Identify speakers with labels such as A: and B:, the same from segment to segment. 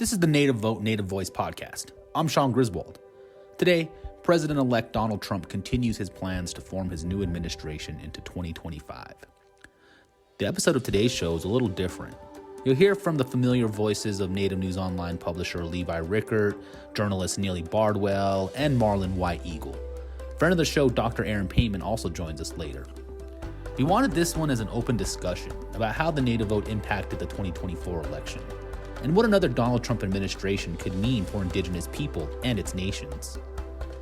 A: This is the Native Vote, Native Voice podcast. I'm Sean Griswold. Today, President-elect Donald Trump continues his plans to form his new administration into 2025. The episode of today's show is a little different. You'll hear from the familiar voices of Native News Online publisher Levi Rickert, journalist Neely Bardwell, and Marlon WhiteEagle. Friend of the show, Dr. Aaron Pateman, also joins us later. We wanted this one as an open discussion about how the Native vote impacted the 2024 election, and what another Donald Trump administration could mean for Indigenous people and its nations.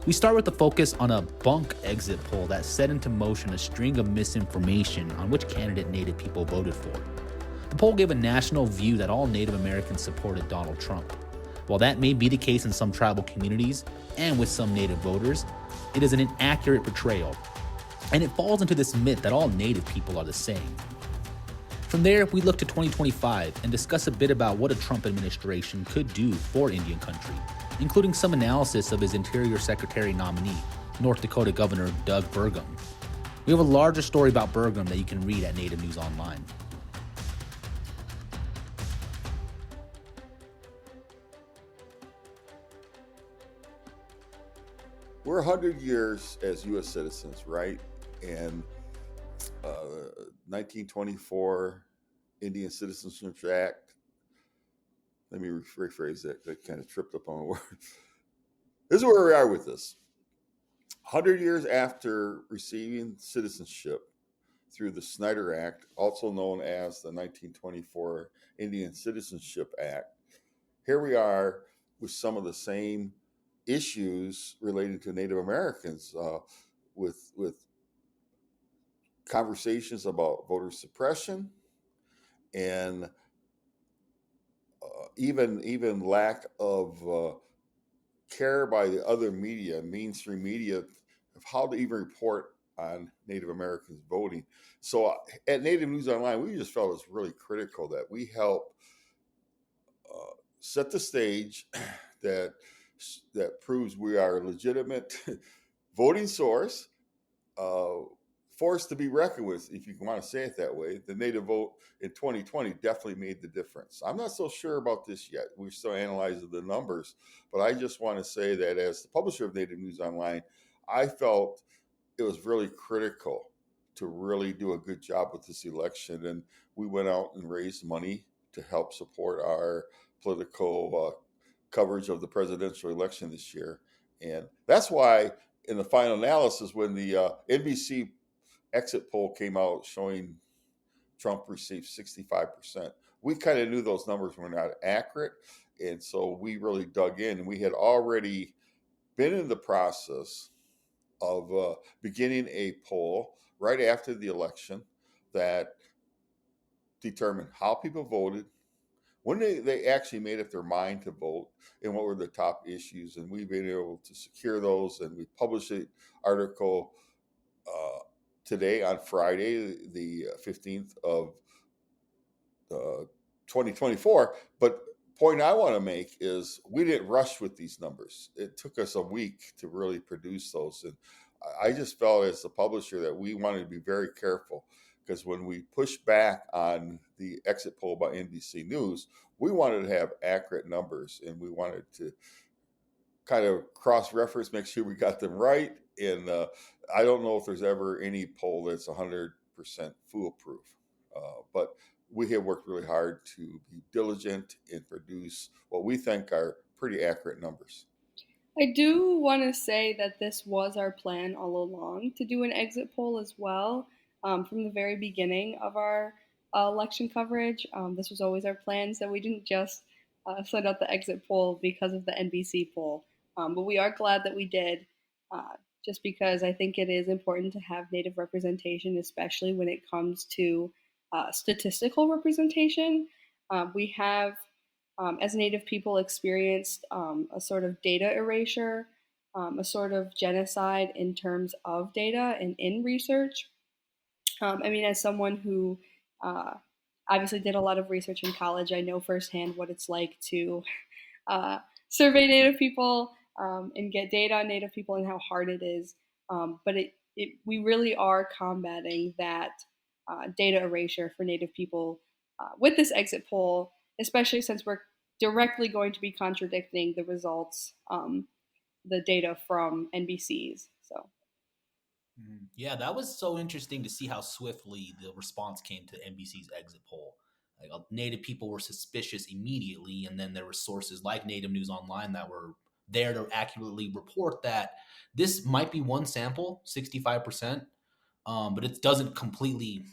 A: We start with the focus on a bunk exit poll that set into motion a string of misinformation on which candidate Native people voted for. The poll gave a national view that all Native Americans supported Donald Trump. While that may be the case in some tribal communities and with some Native voters, it is an inaccurate portrayal, and it falls into this myth that all Native people are the same. From there, we look to 2025 and discuss a bit about what a Trump administration could do for Indian country, including some analysis of his Interior Secretary nominee, North Dakota Governor Doug Burgum. We have a larger story about Burgum that you can read at Native News Online.
B: We're 100 years as U.S. citizens, right? And 1924 Indian Citizenship Act. Let me rephrase that. I kind of tripped up on a word. This is where we are with this. 100 years after receiving citizenship through the Snyder Act, also known as the 1924 Indian Citizenship Act, here we are with some of the same issues related to Native Americans, with conversations about voter suppression and even lack of care by the other media, mainstream media, of how to even report on Native Americans voting. So at Native News Online, we just felt it was really critical that we help set the stage that proves we are a legitimate voting source, force to be reckoned with, if you want to say it that way. The Native vote in 2020 definitely made the difference. I'm not so sure about this yet. We're still analyzing the numbers, but I just want to say that as the publisher of Native News Online, I felt it was really critical to really do a good job with this election. And we went out and raised money to help support our political coverage of the presidential election this year. And that's why in the final analysis, when the NBC exit poll came out showing Trump received 65%, we kind of knew those numbers were not accurate. And so we really dug in, and we had already been in the process of beginning a poll right after the election that determined how people voted, when they actually made up their mind to vote, and what were the top issues. And we've been able to secure those, and we published an article today on Friday, the 15th of 2024. But point I want to make is we didn't rush with these numbers. It took us a week to really produce those. And I just felt as the publisher that we wanted to be very careful, because when we pushed back on the exit poll by NBC News, we wanted to have accurate numbers, and we wanted to kind of cross-reference, make sure we got them right. And I don't know if there's ever any poll that's 100% foolproof, but we have worked really hard to be diligent and produce what we think are pretty accurate numbers.
C: I do want to say that this was our plan all along, to do an exit poll as well. From the very beginning of our election coverage, this was always our plan, so we didn't just send out the exit poll because of the NBC poll. But we are glad that we did, just because I think it is important to have Native representation, especially when it comes to statistical representation. We have, as Native people, experienced a sort of data erasure, a sort of genocide in terms of data and in research. As someone who obviously did a lot of research in college, I know firsthand what it's like to survey Native people and get data on Native people and how hard it is. But we really are combating that data erasure for Native people with this exit poll, especially since we're directly going to be contradicting the results, the data from NBC's. So
A: Yeah, that was so interesting to see how swiftly the response came to NBC's exit poll. Like Native people were suspicious immediately, and then there were sources like Native News Online that were there to accurately report that this might be one sample, 65%, but it doesn't completely.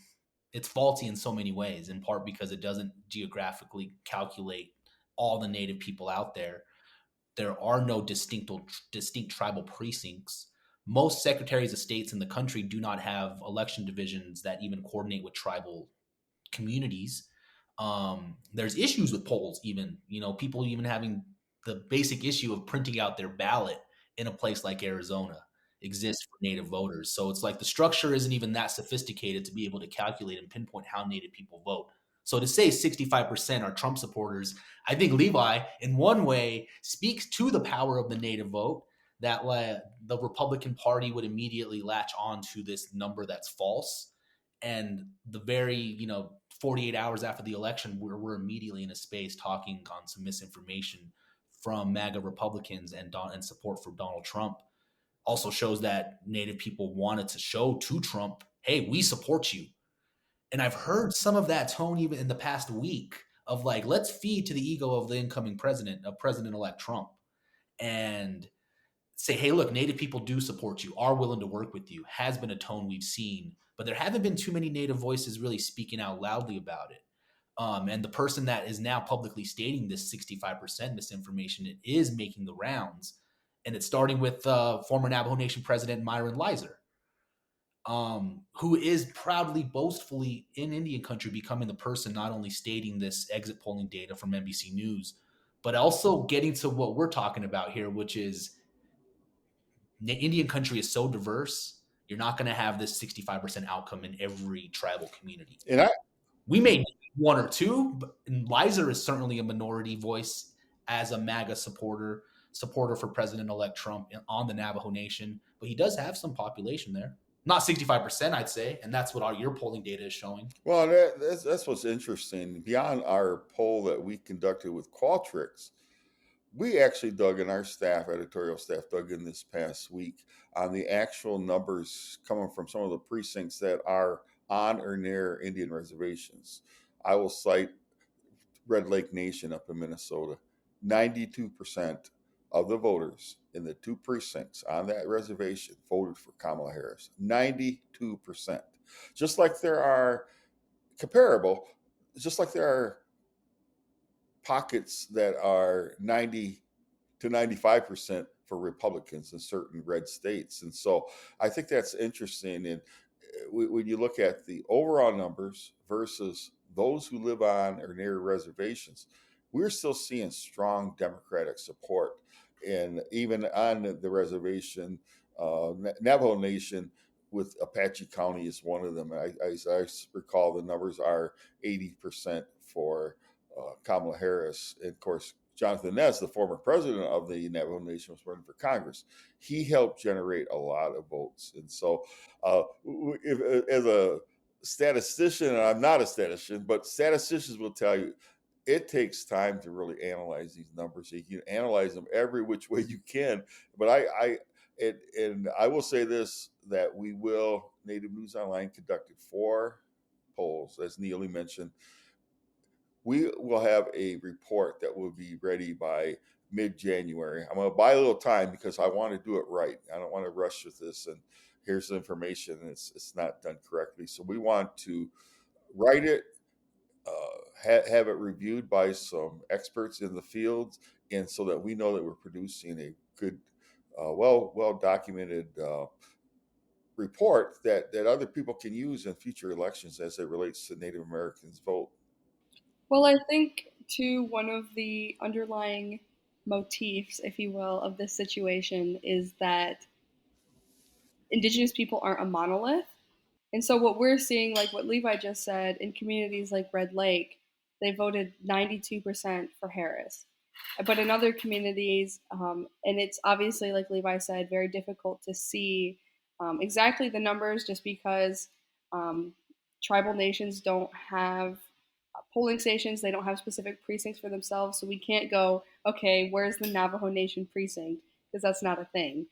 A: It's faulty in so many ways, in part because it doesn't geographically calculate all the Native people out there. There are no distinct tribal precincts. Most secretaries of states in the country do not have election divisions that even coordinate with tribal communities. There's issues with polls, even people even having the basic issue of printing out their ballot in a place like Arizona exists for Native voters. So it's like the structure isn't even that sophisticated to be able to calculate and pinpoint how Native people vote. So to say 65% are Trump supporters, I think Levi, in one way, speaks to the power of the Native vote. That the Republican Party would immediately latch on to this number that's false, and the very 48 hours after the election, we're immediately in a space talking on some misinformation from MAGA Republicans and support for Donald Trump. Also shows that Native people wanted to show to Trump, hey, we support you. And I've heard some of that tone even in the past week of like, let's feed to the ego of the incoming president, of President-elect Trump, and say, hey, look, Native people do support you, are willing to work with you, has been a tone we've seen, but there haven't been too many Native voices really speaking out loudly about it. And the person that is now publicly stating this 65% misinformation, it is making the rounds. And it's starting with former Navajo Nation President Myron Lizer, who is proudly, boastfully in Indian country becoming the person not only stating this exit polling data from NBC News, but also getting to what we're talking about here, which is Indian country is so diverse, you're not going to have this 65% outcome in every tribal community.
B: And I,
A: We may need one or two, but Lizer is certainly a minority voice as a MAGA supporter for President-elect Trump on the Navajo Nation, but he does have some population there. Not 65%, I'd say, and that's what your polling data is showing.
B: well, that's what's interesting. Beyond our poll that we conducted with Qualtrics, we actually dug in, our staff, editorial staff, dug in this past week on the actual numbers coming from some of the precincts that are on or near Indian reservations. I will cite Red Lake Nation up in Minnesota. 92% of the voters in the two precincts on that reservation voted for Kamala Harris. 92%. Just like there are comparable, just like there are pockets that are 90 to 95% for Republicans in certain red states. And so I think that's interesting. And when you look at the overall numbers versus those who live on or near reservations, we're still seeing strong Democratic support. And even on the reservation, Navajo Nation with Apache County is one of them. I recall the numbers are 80% for Kamala Harris. And of course, Jonathan Ness, the former president of the Navajo Nation, was running for Congress. He helped generate a lot of votes. And so, as a statistician, and I'm not a statistician, but statisticians will tell you it takes time to really analyze these numbers. You can analyze them every which way you can. But I will say this, that we will, Native News Online conducted 4 polls, as Neely mentioned. We will have a report that will be ready by mid-January. I'm going to buy a little time because I want to do it right. I don't want to rush with this and here's the information and it's not done correctly. So we want to write it, have it reviewed by some experts in the field, and so that we know that we're producing a good, well documented report that other people can use in future elections as it relates to Native Americans' vote.
C: well, I think too one of the underlying motifs, if you will, of this situation is that Indigenous people aren't a monolith. And so what we're seeing, like what Levi just said, in communities like Red Lake, they voted 92% for Harris. But in other communities, and it's obviously, like Levi said, very difficult to see exactly the numbers just because tribal nations don't have polling stations. They don't have specific precincts for themselves, so we can't go, okay, where's the Navajo Nation precinct? Because that's not a thing.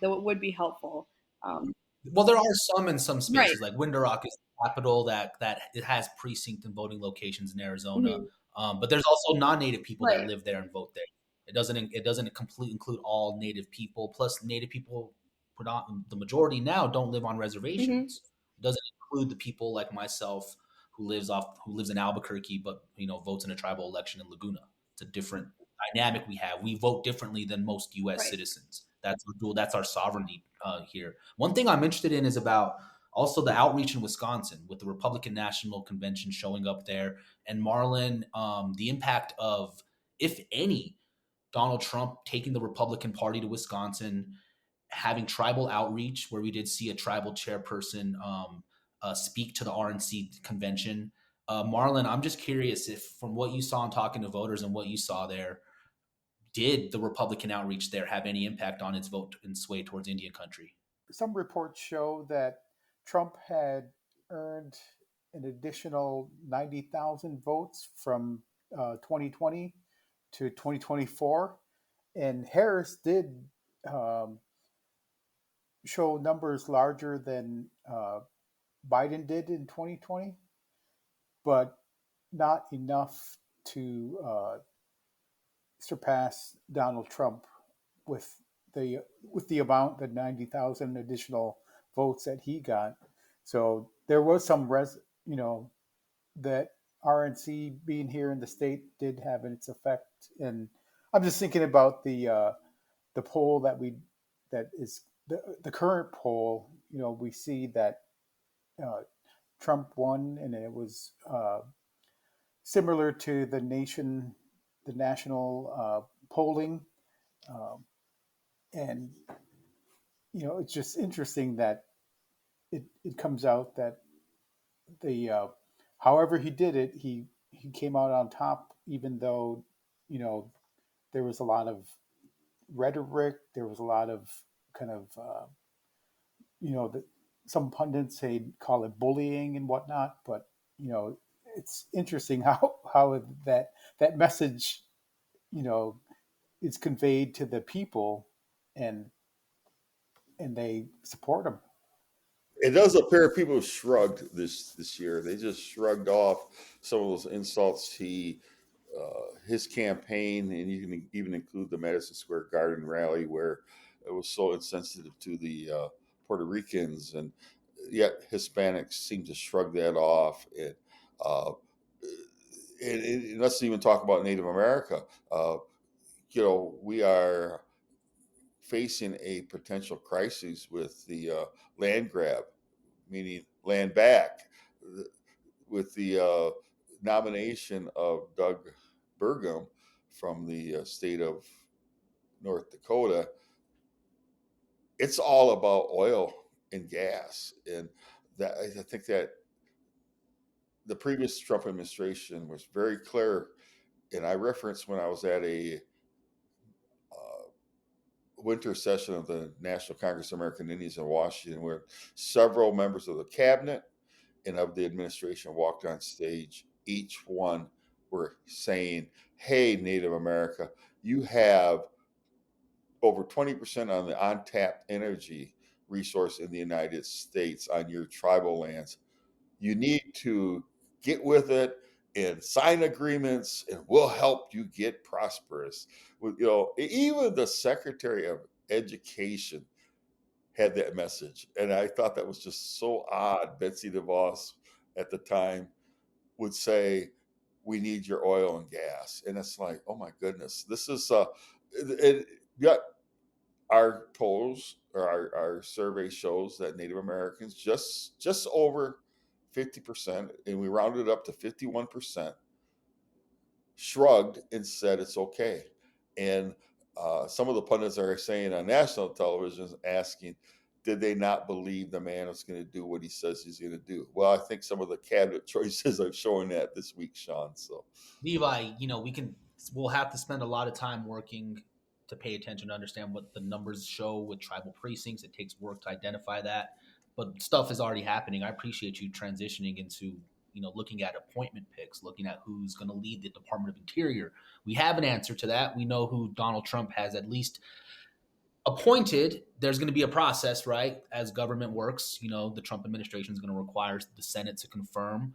C: Though it would be helpful.
A: Well, there are some in some
C: Right.
A: spaces, like Window Rock is the capital that it has precinct and voting locations in Arizona.
C: Mhm.
A: But there's also non-native people that
C: Right.
A: live there and vote there. It doesn't completely include all native people. Plus, native people, the majority now, don't live on
C: Hmm.
A: reservations. It doesn't include the people like myself who lives in Albuquerque, but votes in a tribal election in Laguna. It's a different dynamic we have. We vote differently than most U.S.
C: Right.
A: citizens. That's our sovereignty here. One thing I'm interested in is about also the outreach in Wisconsin with the Republican National Convention showing up there, and Marlon, the impact of, if any, Donald Trump taking the Republican Party to Wisconsin, having tribal outreach, where we did see a tribal chairperson speak to the RNC convention. Marlon, I'm just curious if, from what you saw in talking to voters and what you saw there, did the Republican outreach there have any impact on its vote and sway towards Indian country?
D: Some reports show that Trump had earned an additional 90,000 votes from 2020 to 2024. And Harris did um, show numbers larger than Biden did in 2020, but not enough to surpass Donald Trump with the amount, the 90,000 additional votes that he got. So there was some that RNC being here in the state did have its effect. And I'm just thinking about the poll that is the current poll. We see that uh, Trump won, and it was similar to the national polling. Um, and it's just interesting that it comes out that the however he did it, he came out on top, even though you know there was a lot of rhetoric, there was a lot of kind of some pundits say call it bullying and whatnot, but you know it's interesting how that message you know is conveyed to the people, and they support him.
B: It does appear people shrugged this year. They just shrugged off some of those insults his campaign, and you can even include the Madison Square Garden rally where it was so insensitive to the Puerto Ricans, and yet Hispanics seem to shrug that off. Uh, and let's even talk about Native America. Uh, we are facing a potential crisis with the land grab, meaning land back, with the nomination of Doug Burgum from the state of North Dakota. It's all about oil and gas, and that I think that the previous Trump administration was very clear. And I referenced when I was at a winter session of the National Congress of American Indians in Washington, where several members of the cabinet and of the administration walked on stage. Each one were saying, "Hey, Native America, you have over 20% on the untapped energy resource in the United States on your tribal lands. You need to get with it and sign agreements, and we'll help you get prosperous." Even the Secretary of Education had that message, and I thought that was just so odd. Betsy DeVos at the time would say, "We need your oil and gas," and it's like, oh my goodness, this is it, yeah, our polls or our survey shows that Native Americans just over 50%, and we rounded up to 51%, shrugged and said it's okay. And some of the pundits are saying on national television, asking, did they not believe the man was going to do what he says he's going to do? Well, I think some of the cabinet choices are showing that this week, Sean. So
A: Levi, we'll have to spend a lot of time working to pay attention to understand what the numbers show with tribal precincts. It takes work to identify that, but stuff is already happening. I appreciate you transitioning into looking at appointment picks, looking at who's going to lead the Department of Interior. We have an answer to that. We know who Donald Trump has at least appointed. There's going to be a process, right? As government works, the Trump administration is going to require the Senate to confirm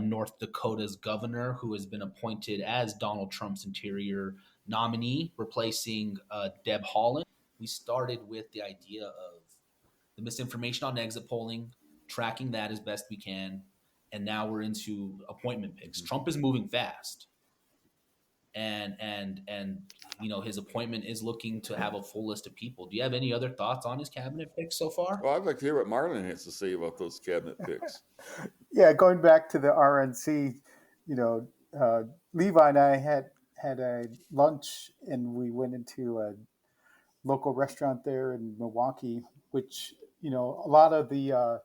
A: North Dakota's governor, who has been appointed as Donald Trump's interior nominee, replacing Deb Haaland. We started with the idea of the misinformation on exit polling, tracking that as best we can, and now we're into appointment picks. Trump is moving fast, and his appointment is looking to have a full list of people. Do you have any other thoughts on his cabinet picks so far?
B: Well, I'd like to hear what Marlon has to say about those cabinet picks.
D: Yeah, going back to the RNC, Levi and I had a lunch, and we went into a local restaurant there in Milwaukee, which a lot of the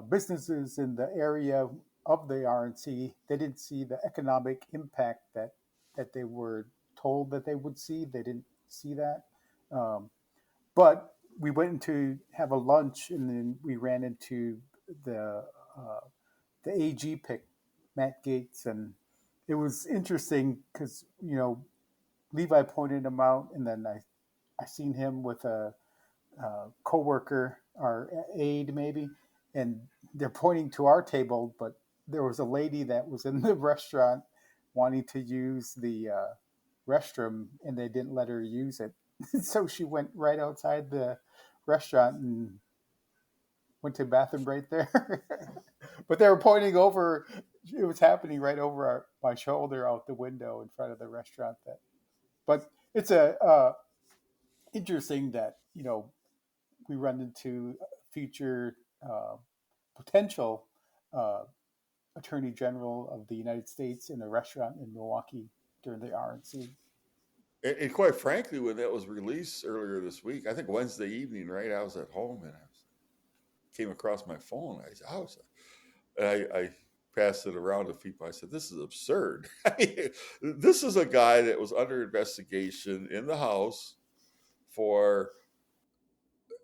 D: businesses in the area of the RNC, they didn't see the economic impact that they were told that they would see. They didn't see that. But we went to have a lunch, and then we ran into the AG pick, Matt Gaetz, and it was interesting because Levi pointed him out, and then I seen him with a coworker or aide maybe, and they're pointing to our table, but there was a lady that was in the restaurant wanting to use the restroom, and they didn't let her use it. So she went right outside the restaurant and went to the bathroom right there. But they were pointing over. It was happening right over my shoulder out the window in front of the restaurant. But it's interesting that we run into future potential Attorney General of the United States in a restaurant in Milwaukee during the RNC.
B: And quite frankly, when that was released earlier this week, I think Wednesday evening, right? I was at home and came across my phone. I passed it around to people. I said, "This is absurd." This is a guy that was under investigation in the House for,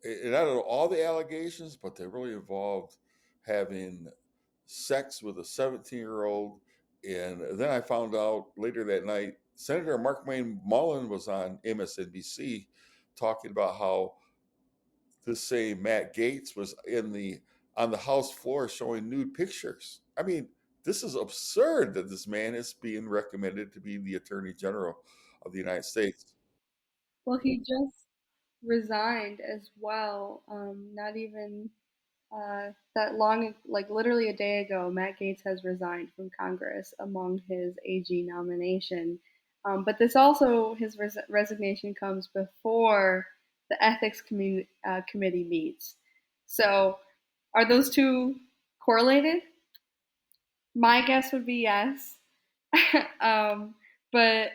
B: and I don't know all the allegations, but they really involved having sex with a 17-year-old. And then I found out later that night, Senator Marlon was on MSNBC talking about how this same Matt Gaetz was on the House floor showing nude pictures. I mean, this is absurd that this man is being recommended to be the Attorney General of the United States.
C: Well, he just resigned as well. Not even that long, like literally a day ago, Matt Gaetz has resigned from Congress among his AG nomination. But this also, his resignation comes before the committee meets. So are those two correlated? My guess would be yes. But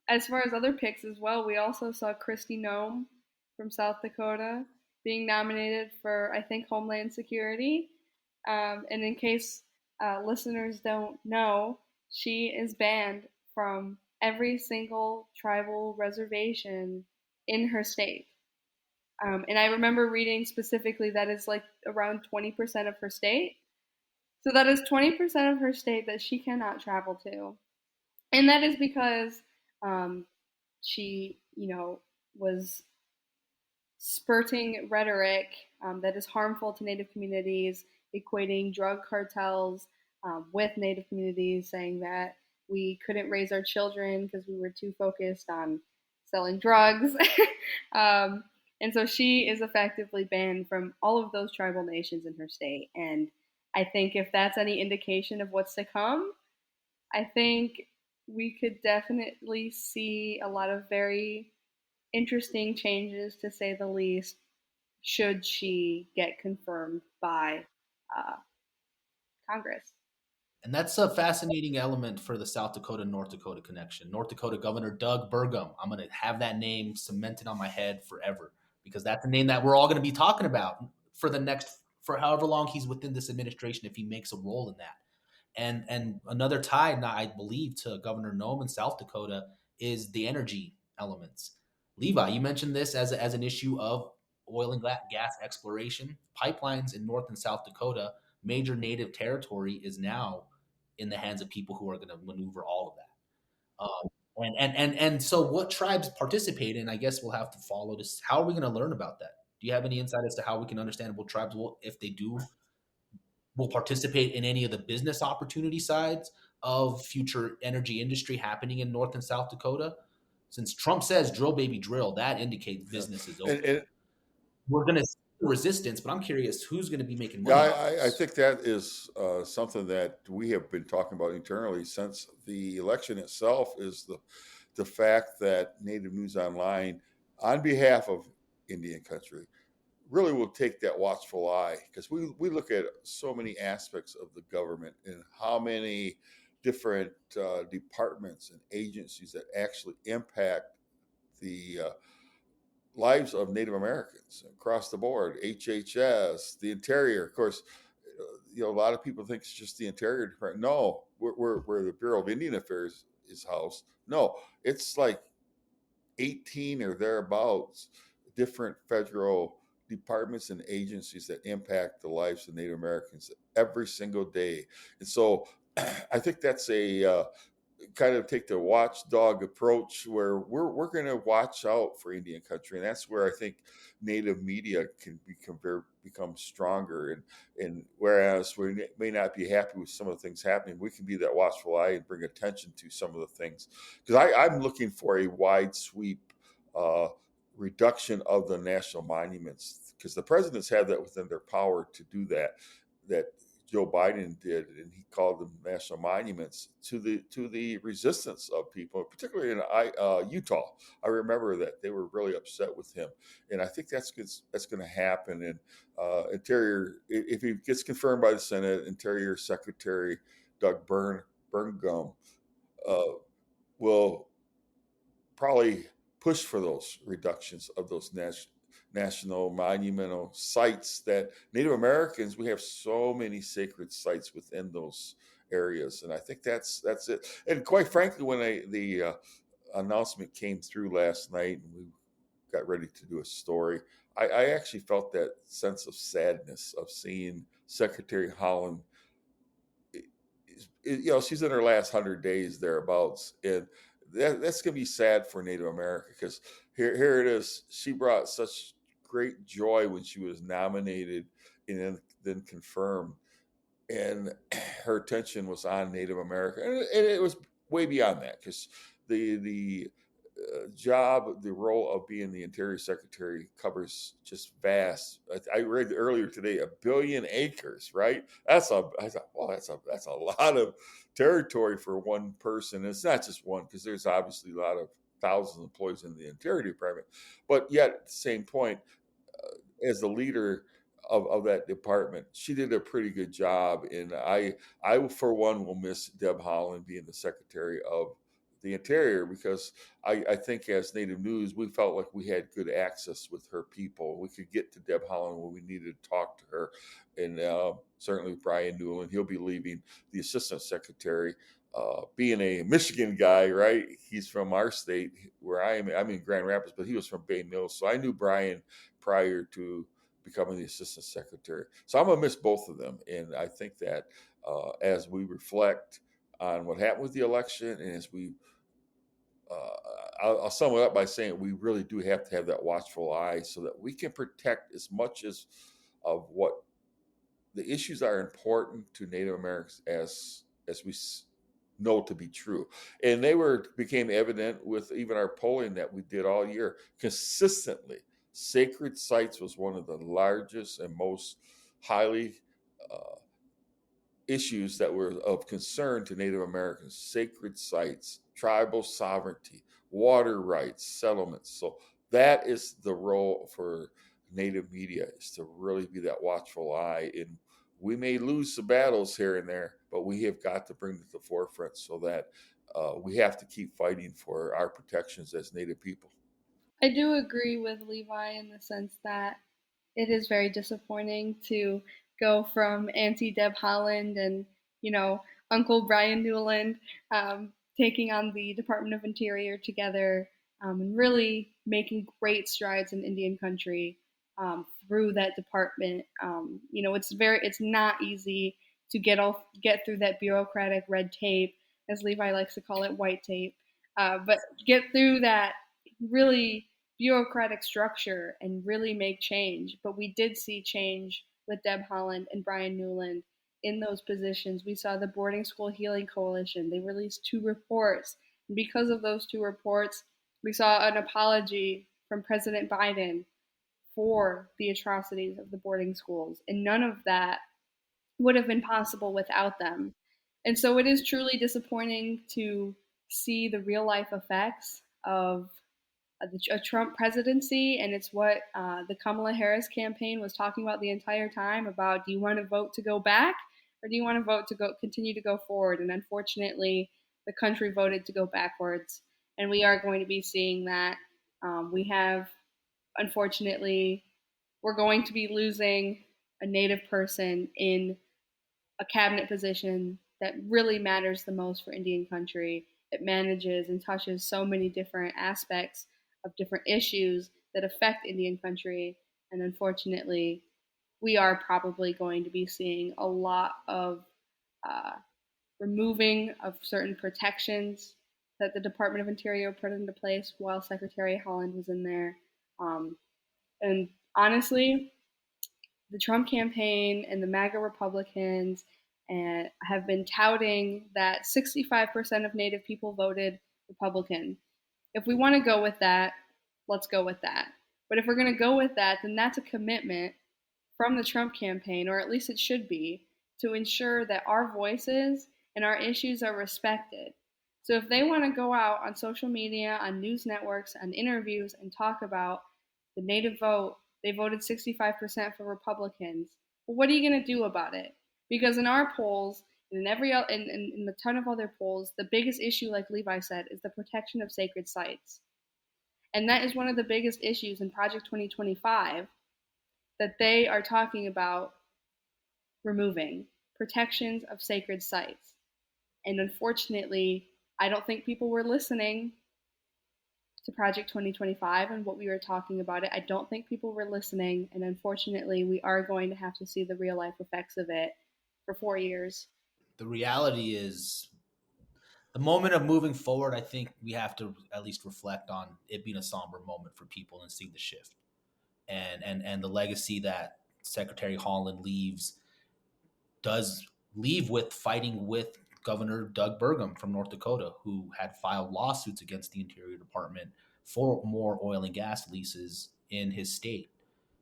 C: as far as other picks as well, we also saw Kristi Noem from South Dakota being nominated for, I think, Homeland Security. And in case listeners don't know, she is banned from every single tribal reservation in her state. And I remember reading specifically that is like around 20% of her state. So that is 20% of her state that she cannot travel to. And that is because she, was spurting rhetoric that is harmful to Native communities, equating drug cartels with Native communities, saying that we couldn't raise our children because we were too focused on selling drugs. And so she is effectively banned from all of those tribal nations in her state. And I think if that's any indication of what's to come, I think we could definitely see a lot of very interesting changes, to say the least, should she get confirmed by uh, Congress.
A: And that's a fascinating element for the South Dakota North Dakota connection. North Dakota Governor Doug Burgum. I'm going to have that name cemented on my head forever, because that's a name that we're all going to be talking about for however long he's within this administration, if he makes a role in that. And another tie, I believe, to Governor Noem in South Dakota is the energy elements. Levi, you mentioned this as an issue of oil and gas exploration. Pipelines in North and South Dakota major native territory is now in the hands of people who are going to maneuver all of that. And so what tribes participate in, I guess we'll have to follow this. How are we going to learn about that? Do you have any insight as to how we can understand what tribes will, if they do, will participate in any of the business opportunity sides of future energy industry happening in North and South Dakota? Since Trump says drill baby drill, that indicates
B: Yeah.
A: business is open.
B: And
A: We're going to see resistance, but I'm curious who's going to be making
B: yeah,
A: money off
B: I
A: this.
B: think that is something that we have been talking about internally since the election itself. Is the fact that Native News Online, on behalf of Indian country, really will take that watchful eye, because we look at so many aspects of the government and how many different departments and agencies that actually impact the lives of Native Americans across the board. HHS, the Interior, of course. A lot of people think it's just the Interior Department. No, where the Bureau of Indian Affairs is housed. No, it's like 18 or thereabouts different federal departments and agencies that impact the lives of Native Americans every single day. And so I think that's a kind of take the watchdog approach, where we're going to watch out for Indian country, and that's where I think Native media can become stronger. And whereas we may not be happy with some of the things happening, we can be that watchful eye and bring attention to some of the things, because I'm looking for a wide sweep uh, reduction of the national monuments, because the presidents have that within their power to do that Joe Biden did, and he called them national monuments to the resistance of people, particularly in Utah. I remember that they were really upset with him, and I think that's going to happen. And Interior, if he gets confirmed by the Senate, Interior Secretary Doug Burgum uh, will probably push for those reductions of those national monumental sites that Native Americans, we have so many sacred sites within those areas. And I think that's it. And quite frankly, when the announcement came through last night and we got ready to do a story, I actually felt that sense of sadness of seeing Secretary Holland. She's in her last 100 days thereabouts, and that's going to be sad for Native America, because here it is. She brought such great joy when she was nominated and then confirmed, and her attention was on Native America, and it was way beyond that, because the job, the role of being the Interior Secretary covers just vast. I read earlier today 1 billion acres, right? I thought, well, that's a lot of territory for one person. And it's not just one, because there's obviously a lot of thousands of employees in the Interior Department, but yet at the same point, as the leader of that department, she did a pretty good job. And I for one will miss Deb Haaland being the Secretary of the Interior, because I think as Native News, we felt like we had good access with her people. We could get to Deb Haaland when we needed to talk to her. And certainly Brian Newland, he'll be leaving the Assistant Secretary. Being a Michigan guy, right? He's from our state where I'm in Grand Rapids, but he was from Bay Mills. So I knew Brian prior to becoming the Assistant Secretary. So I'm going to miss both of them. And I think that as we reflect on what happened with the election, and as I'll sum it up by saying we really do have to have that watchful eye, so that we can protect as much as of what the issues are important to Native Americans as we know to be true. And they became evident with even our polling that we did all year consistently. Sacred sites was one of the largest and most highly uh, issues that were of concern to Native Americans: sacred sites, tribal sovereignty, water rights, settlements. So that is the role for Native media, is to really be that watchful eye. And we may lose some battles here and there, but we have got to bring them to the forefront, so that we have to keep fighting for our protections as Native people.
C: I do agree with Levi in the sense that it is very disappointing to go from Auntie Deb Holland and, you know, Uncle Brian Newland taking on the Department of Interior together and really making great strides in Indian country through that department. It's not easy to get through that bureaucratic red tape, as Levi likes to call it, white tape, but get through that really bureaucratic structure and really make change. But we did see change with Deb Haaland and Brian Newland in those positions. We saw the Boarding School Healing Coalition. They released 2 reports. And because of those 2 reports, we saw an apology from President Biden for the atrocities of the boarding schools. And none of that would have been possible without them. And so it is truly disappointing to see the real life effects of a Trump presidency, and it's what the Kamala Harris campaign was talking about the entire time about, do you want to vote to go back or do you want to vote to continue to go forward? And unfortunately, the country voted to go backwards, and we are going to be seeing that. Unfortunately, we're going to be losing a Native person in a cabinet position that really matters the most for Indian country. It manages and touches so many different aspects of different issues that affect Indian country. And unfortunately, we are probably going to be seeing a lot of removing of certain protections that the Department of Interior put into place while Secretary Haaland was in there. And honestly, the Trump campaign and the MAGA Republicans have been touting that 65% of Native people voted Republican. If we want to go with that, let's go with that. But if we're going to go with that, then that's a commitment from the Trump campaign, or at least it should be, to ensure that our voices and our issues are respected. So if they want to go out on social media, on news networks, on interviews, and talk about the Native vote, they voted 65% for Republicans. Well, what are you going to do about it? Because in our polls, and in a ton of other polls, the biggest issue, like Levi said, is the protection of sacred sites. And that is one of the biggest issues in Project 2025 that they are talking about removing protections of sacred sites. And unfortunately, I don't think people were listening to Project 2025 and what we were talking about it. I don't think people were listening. And unfortunately, we are going to have to see the real life effects of it for 4 years.
A: The reality is, the moment of moving forward, I think we have to at least reflect on it being a somber moment for people and see the shift. And the legacy that Secretary Haaland does leave with fighting with Governor Doug Burgum from North Dakota, who had filed lawsuits against the Interior Department for more oil and gas leases in his state.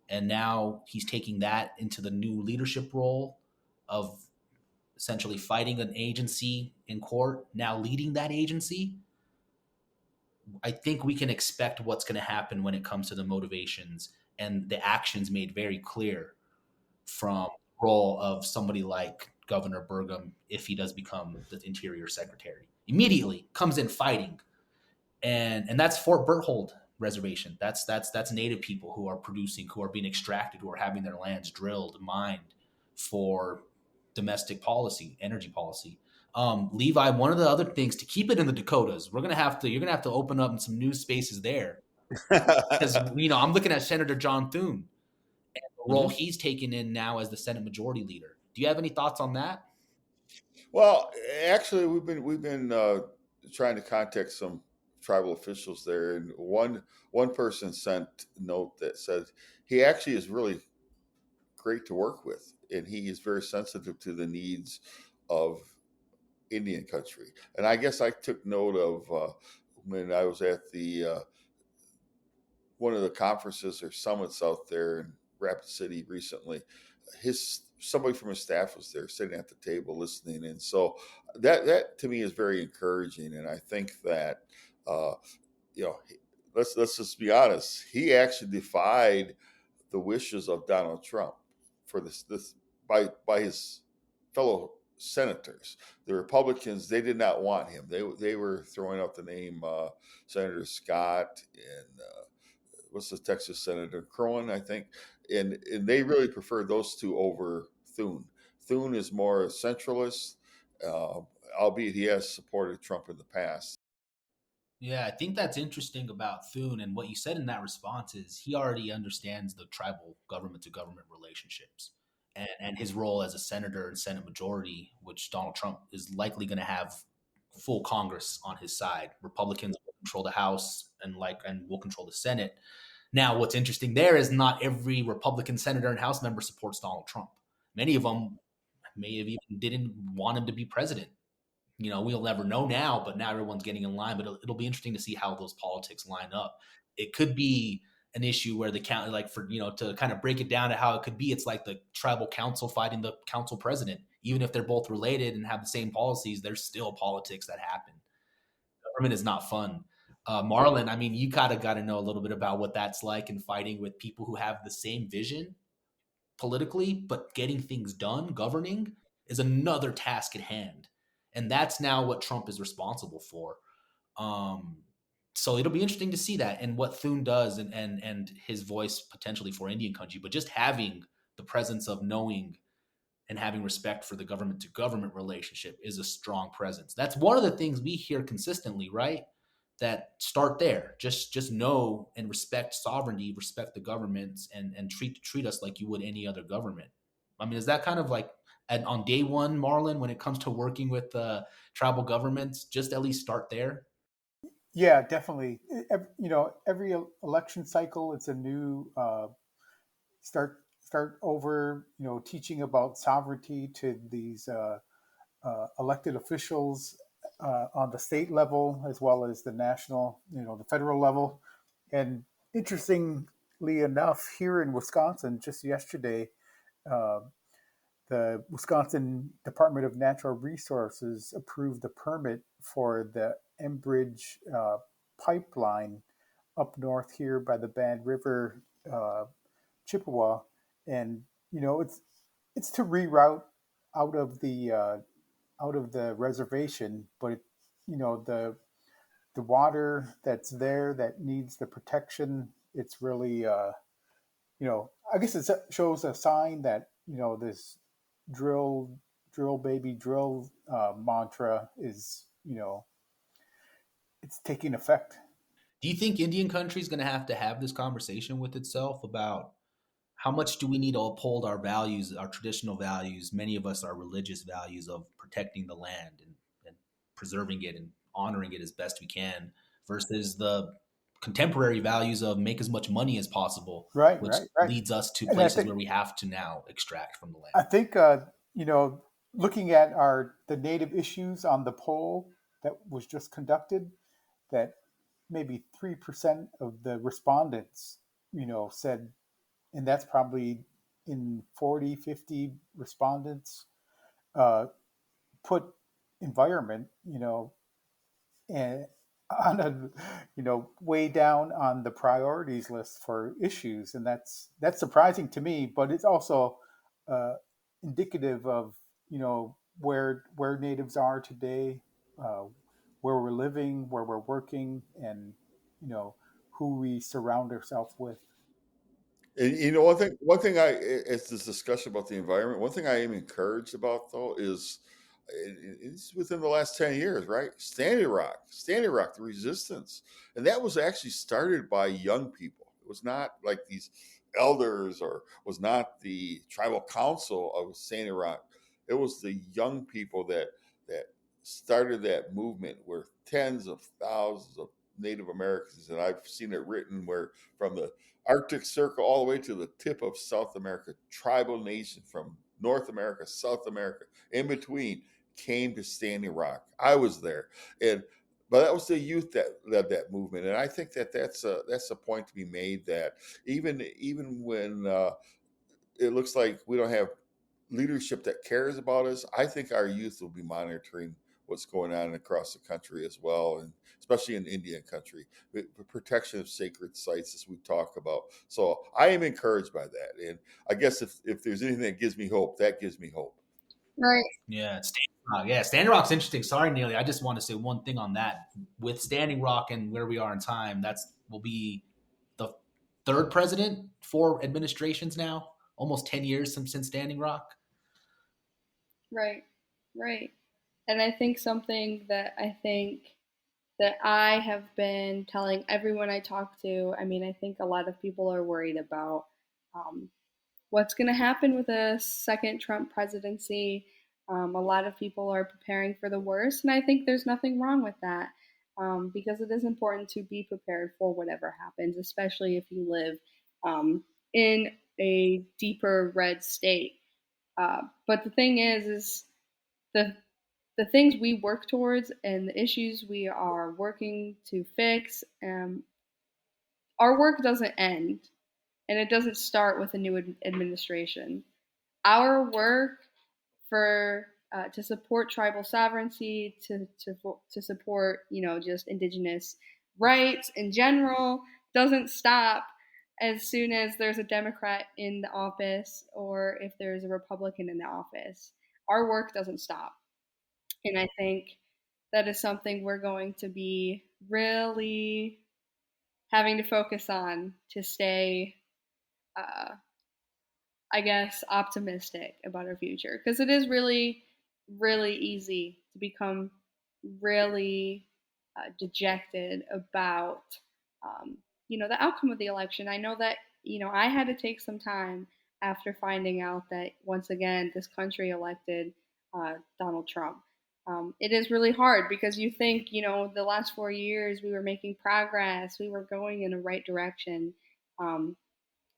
A: And now he's taking that into the new leadership role of essentially fighting an agency in court, now leading that agency. I think we can expect what's going to happen when it comes to the motivations and the actions made very clear from the role of somebody like Governor Burgum, if he does become the Interior Secretary. Immediately comes in fighting. And that's Fort Berthold Reservation. That's Native people who are producing, who are being extracted, who are having their lands drilled, mined for domestic policy, energy policy. Levi, one of the other things to keep it in the Dakotas, you're gonna have to open up some new spaces there, because I'm looking at Senator John Thune and the role he's taken in now as the Senate Majority Leader. Do you have any thoughts on that?
B: Well, actually, we've been trying to contact some tribal officials there, and one person sent a note that said he actually is really great to work with, and he is very sensitive to the needs of Indian country. And I guess I took note of when I was at the one of the conferences or summits out there in Rapid City recently. Somebody from his staff was there, sitting at the table, listening, and so that to me is very encouraging. And I think that you know, let's just be honest, he actually defied the wishes of Donald Trump for this by his fellow senators. The Republicans, they did not want him. They were throwing out the name Senator Scott and what's the Texas Senator Crowan, I think, and they really prefer those two over Thune. Thune is more centralist, albeit he has supported Trump in the past.
A: Yeah, I think that's interesting about Thune. And what you said in that response is he already understands the tribal government to government relationships and his role as a senator and Senate majority, which Donald Trump is likely going to have full Congress on his side. Republicans will control the House and will control the Senate. Now, what's interesting there is not every Republican senator and House member supports Donald Trump. Many of them may have even didn't want him to be president. We'll never know now, but now everyone's getting in line. But it'll be interesting to see how those politics line up. It could be an issue where the county, like to kind of break it down to how it could be, it's like the tribal council fighting the council president. Even if they're both related and have the same policies, there's still politics that happen. Government is not fun. Marlon, I mean, you got to know a little bit about what that's like in fighting with people who have the same vision politically, but getting things done, governing, is another task at hand. And that's now what Trump is responsible for. Um, so it'll be interesting to see that and what Thune does and his voice potentially for Indian country, but just having the presence of knowing and having respect for the government to government relationship is a strong presence. That's one of the things we hear consistently, right? That start there. Just know and respect sovereignty, respect the governments, and treat us like you would any other government. I mean, is that kind of like on day one, Marlon, when it comes to working with tribal governments, just at least start there?
D: Yeah, definitely. Every election cycle, it's a new start over. Teaching about sovereignty to these elected officials on the state level as well as the national, the federal level. And interestingly enough, here in Wisconsin, just yesterday, uh, the Wisconsin Department of Natural Resources approved the permit for the Enbridge pipeline up north here by the Bad River, Chippewa, and it's to reroute out of the reservation, but the water that's there that needs the protection, it's really I guess it shows a sign that this drill drill baby drill mantra is it's taking effect.
A: Do you think Indian country is going to have this conversation with itself about how much do we need to uphold our values, our traditional values? Many of us are religious values of protecting the land and preserving it and honoring it as best we can, versus the contemporary values of make as much money as possible,
D: Right,
A: which
D: right, right.
A: leads us to
D: And I
A: places
D: think
A: where we have to now extract from the land.
D: I think looking at the native issues on the poll that was just conducted, that maybe 3% of the respondents said, and that's probably in 40, 50 respondents, uh, put environment and on a way down on the priorities list for issues, and that's surprising to me, but it's also uh, indicative of where natives are today, uh, where we're living, where we're working, and who we surround ourselves with.
B: And one thing it's this discussion about the environment. One thing I am encouraged about though is it's within the last 10 years, right? Standing Rock, the resistance. And that was actually started by young people. It was not like these elders or was not the tribal council of Standing Rock. It was the young people that started that movement where tens of thousands of Native Americans, and I've seen it written where from the Arctic Circle all the way to the tip of South America, tribal nation from North America, South America, in between came to Standing Rock. I was there, and but that was the youth that led that movement, and I think that's a point to be made that even when it looks like we don't have leadership that cares about us, I think our youth will be monitoring what's going on across the country as well, and especially in Indian country, the protection of sacred sites, as we talk about. So I am encouraged by that, and I guess if there's anything that gives me hope, that gives me hope.
C: Right.
A: Yeah, Standing Rock. Yeah, Standing Rock's interesting. Sorry, Neely. I just want to say one thing on that. With Standing Rock and where we are in time, that's will be the third president, 4 administrations now, almost 10 years since Standing Rock.
C: Right. Right. And I think something that I think that I have been telling everyone I talk to. I mean, I think a lot of people are worried about um, what's going to happen with a second Trump presidency. A lot of people are preparing for the worst, and I think there's nothing wrong with that, because it is important to be prepared for whatever happens, especially if you live in a deeper red state. But the thing is the the things we work towards and the issues we are working to fix, our work doesn't end, and it doesn't start with a new administration. Our work for to support tribal sovereignty, to support just indigenous rights in general, doesn't stop as soon as there's a Democrat in the office or if there's a Republican in the office. Our work doesn't stop, and I think that is something we're going to be really having to focus on to stay uh, I guess, optimistic about our future, because it is really, really easy to become really dejected about, um, the outcome of the election. I know that, I had to take some time after finding out that once again this country elected Donald Trump. It is really hard because you think, the last 4 years we were making progress, we were going in the right direction. Um,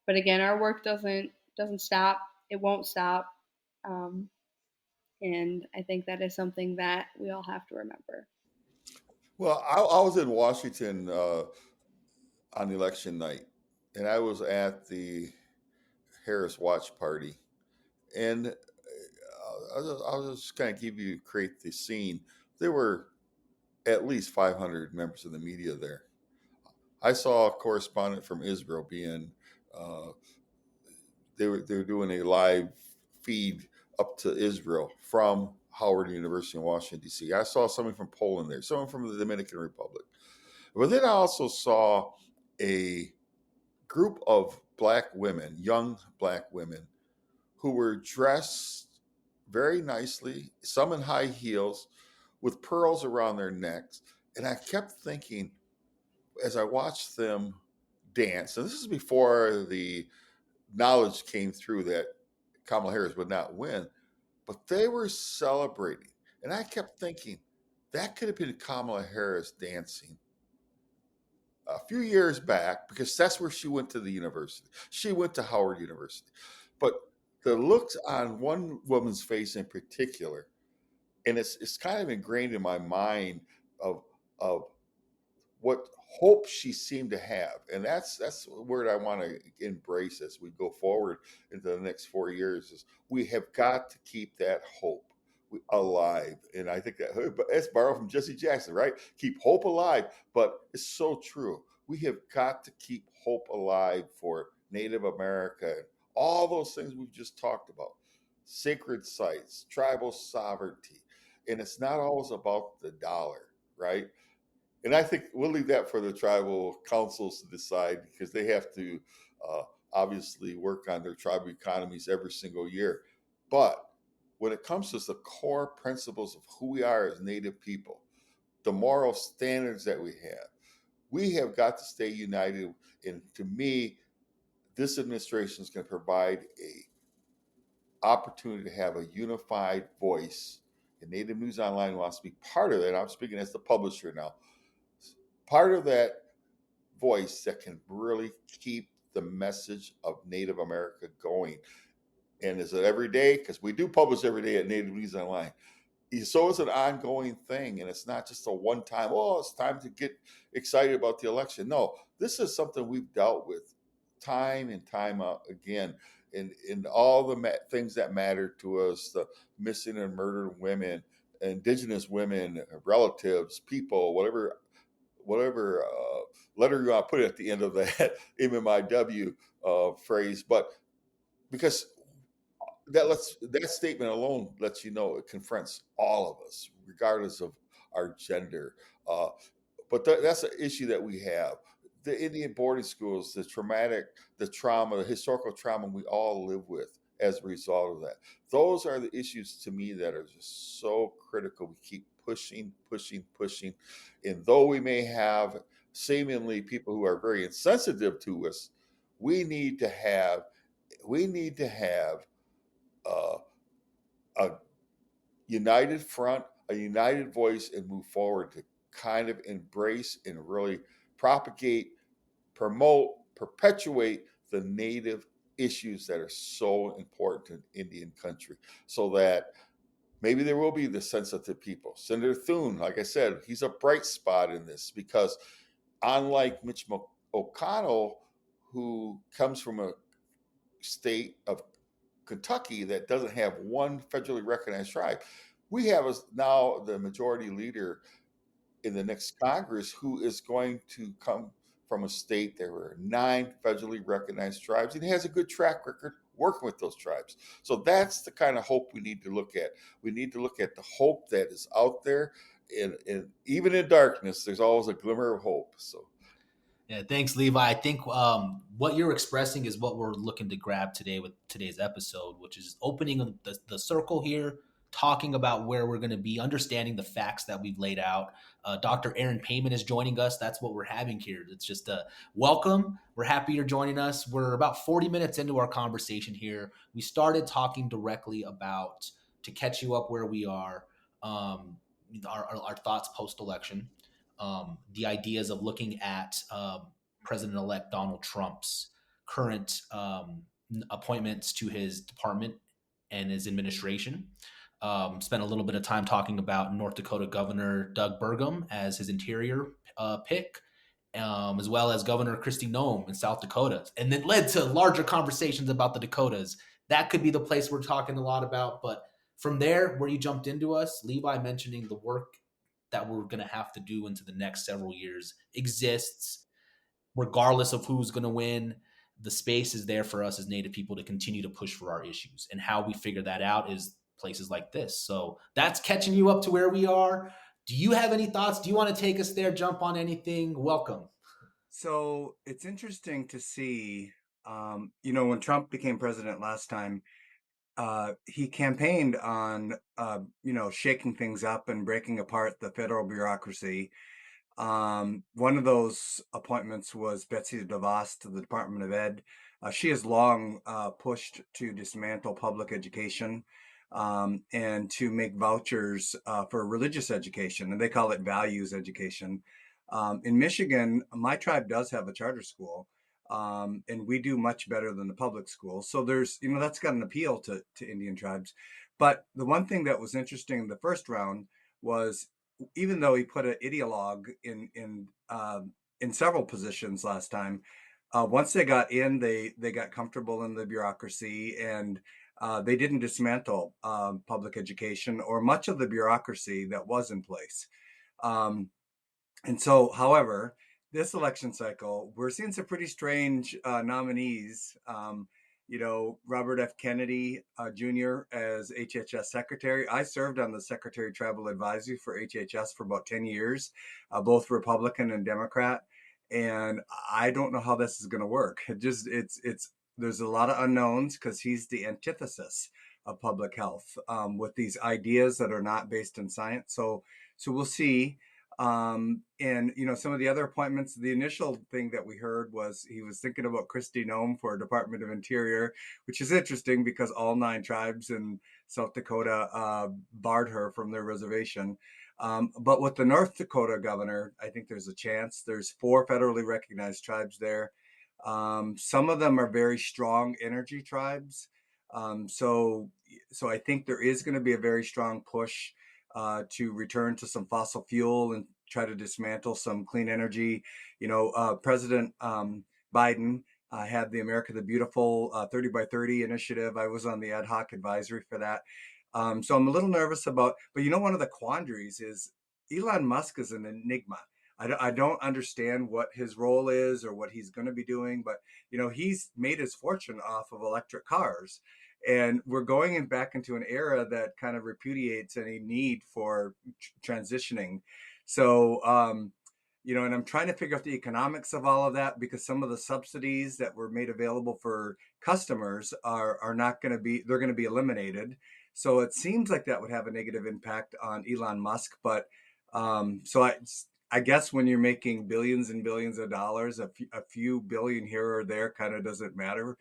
C: but again, our work doesn't stop. It won't stop, um, and I think that is something that we all have to remember.
B: Well, I was in Washington on election night, and I was at the Harris Watch Party, and I'll just kind of create the scene. There were at least 500 members of the media there. I saw a correspondent from Israel being uh, they were doing a live feed up to Israel from Howard University in Washington D.C. I saw someone from Poland there, someone from the Dominican Republic, but then I also saw a group of black women, young black women, who were dressed very nicely, some in high heels, with pearls around their necks, and I kept thinking as I watched them dance, and this is before the knowledge came through that Kamala Harris would not win, but they were celebrating. And I kept thinking that could have been Kamala Harris dancing a few years back because that's where she went to the university. She went to Howard University. But the looks on one woman's face in particular, and it's kind of ingrained in my mind of what hope she seemed to have, and that's a word I want to embrace as we go forward into the next 4 years. Is we have got to keep that hope alive, and I think that's borrowed from Jesse Jackson, right? Keep hope alive, but it's so true. We have got to keep hope alive for Native America and all those things we've just talked about, sacred sites, tribal sovereignty, and it's not always about the dollar, right? And I think we'll leave that for the tribal councils to decide because they have to uh, obviously work on their tribal economies every single year. But when it comes to the core principles of who we are as Native people, the moral standards that we have got to stay united. And to me, this administration is going to provide a opportunity to have a unified voice. And Native News Online wants to be part of that. I'm speaking as the publisher now. Part of that voice that can really keep the message of Native America going. And is it every day? Because we do publish every day at Native News Online. So it's an ongoing thing, and it's not just a one-time, oh, it's time to get excited about the election. No, this is something we've dealt with time and time out again in all the things that matter to us, the missing and murdered women, indigenous women, relatives, people, whatever letter you want to put at the end of that MMIW phrase, but because that statement alone lets you know it confronts all of us, regardless of our gender. Uh, but that's an issue that we have. The Indian boarding schools, the trauma, the historical trauma we all live with as a result of that. Those are the issues to me that are just so critical. We keep pushing. And though we may have seemingly people who are very insensitive to us, we need to have uh, a united front, a united voice, and move forward to kind of embrace and really propagate, promote, perpetuate the native issues that are so important in Indian country, so that maybe there will be the sensitive people. Senator Thune, like I said, he's a bright spot in this because unlike Mitch McConnell, who comes from a state of Kentucky that doesn't have one federally recognized tribe, we have now the majority leader in the next Congress who is going to come from a state there were 9 federally recognized tribes, and he has a good track record working with those tribes. So that's the kind of hope we need to look at. We need to look at the hope that is out there, and even in darkness, there's always a glimmer of hope. So
A: Yeah, thanks, Levi. I think what you're expressing is what we're looking to grab today with today's episode, which is opening the circle here, talking about where we're going to be, understanding the facts that we've laid out. Dr. Aaron Payman is joining us. That's what we're having here. It's just a welcome. We're happy you're joining us. We're about 40 minutes into our conversation here. We started talking directly about, to catch you up where we are, our thoughts post-election. The ideas of looking at President-elect Donald Trump's current appointments to his department and his administration. Spent a little bit of time talking about North Dakota Governor Doug Burgum as his interior pick, as well as Governor Kristi Noem in South Dakota, and then led to larger conversations about the Dakotas. That could be the place we're talking a lot about. But from there, where you jumped into us, Levi mentioning the work that we're going to have to do into the next several years exists, regardless of who's going to win. The space is there for us as Native people to continue to push for our issues. And how we figure that out is places like this. So that's catching you up to where we are. Do you have any thoughts? Do you want to take us there? Jump on anything? Welcome.
E: So it's interesting to see, when Trump became president last time, he campaigned on, shaking things up and breaking apart the federal bureaucracy. One of those appointments was Betsy DeVos to the Department of Ed. She has long pushed to dismantle public education and to make vouchers for religious education, and they call it values education. In Michigan, my tribe does have a charter school, and we do much better than the public school. So there's, that's got an appeal to Indian tribes. But the one thing that was interesting in the first round was, even though he put an ideologue in several positions last time, once they got in, they got comfortable in the bureaucracy, and they didn't dismantle public education or much of the bureaucracy that was in place. And so, however, this election cycle, we're seeing some pretty strange nominees. Robert F. Kennedy Jr. as HHS Secretary. I served on the Secretary Tribal Advisory for HHS for about 10 years, both Republican and Democrat. And I don't know how this is going to work. There's a lot of unknowns because he's the antithesis of public health with these ideas that are not based in science. So we'll see. And some of the other appointments, the initial thing that we heard was he was thinking about Kristi Noem for Department of Interior, which is interesting because all 9 tribes in South Dakota barred her from their reservation. But with the North Dakota governor, I think there's a chance. There's 4 federally recognized tribes there. Some of them are very strong energy tribes. So I think there is going to be a very strong push to return to some fossil fuel and try to dismantle some clean energy. President Biden had the America the Beautiful 30 by 30 initiative. I was on the ad hoc advisory for that. So I'm a little nervous about, but one of the quandaries is Elon Musk is an enigma. I don't understand what his role is or what he's going to be doing, but he's made his fortune off of electric cars. And we're going back into an era that kind of repudiates any need for transitioning. So, and I'm trying to figure out the economics of all of that, because some of the subsidies that were made available for customers are not going to be, they're going to be eliminated. So it seems like that would have a negative impact on Elon Musk. But I guess when you're making billions and billions of dollars, a few billion here or there kind of doesn't matter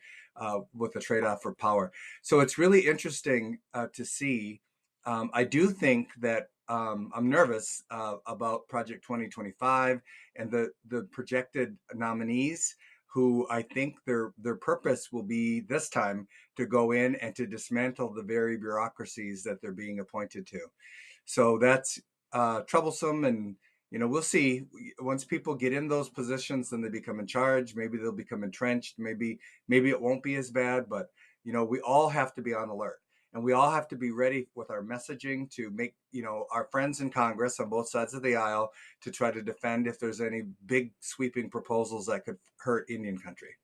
E: with the trade-off for power. So it's really interesting to see. I do think that I'm nervous about Project 2025 and the projected nominees, who I think their purpose will be this time to go in and to dismantle the very bureaucracies that they're being appointed to. So that's troublesome, and we'll see. Once people get in those positions, then they become in charge. Maybe they'll become entrenched. Maybe it won't be as bad, but we all have to be on alert. And we all have to be ready with our messaging to make, our friends in Congress on both sides of the aisle to try to defend if there's any big sweeping proposals that could hurt Indian country.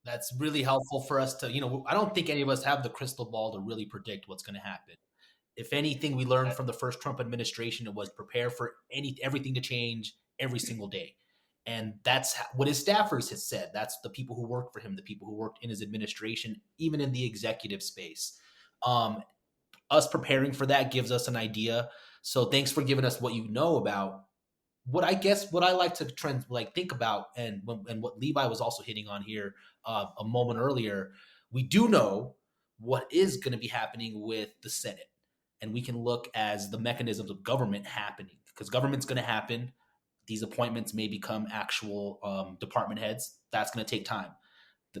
A: That's really helpful for us to, I don't think any of us have the crystal ball to really predict what's going to happen. If anything we learned from the first Trump administration, it was prepare for everything to change every single day. And that's what his staffers has said. That's the people who work for him, the people who worked in his administration, even in the executive space. Us preparing for that gives us an idea. So thanks for giving us what you know about what I like to think about, and what Levi was also hitting on here a moment earlier. We do know what is going to be happening with the Senate, and we can look as the mechanisms of government happening, because government's going to happen. These appointments may become actual department heads. That's going to take time.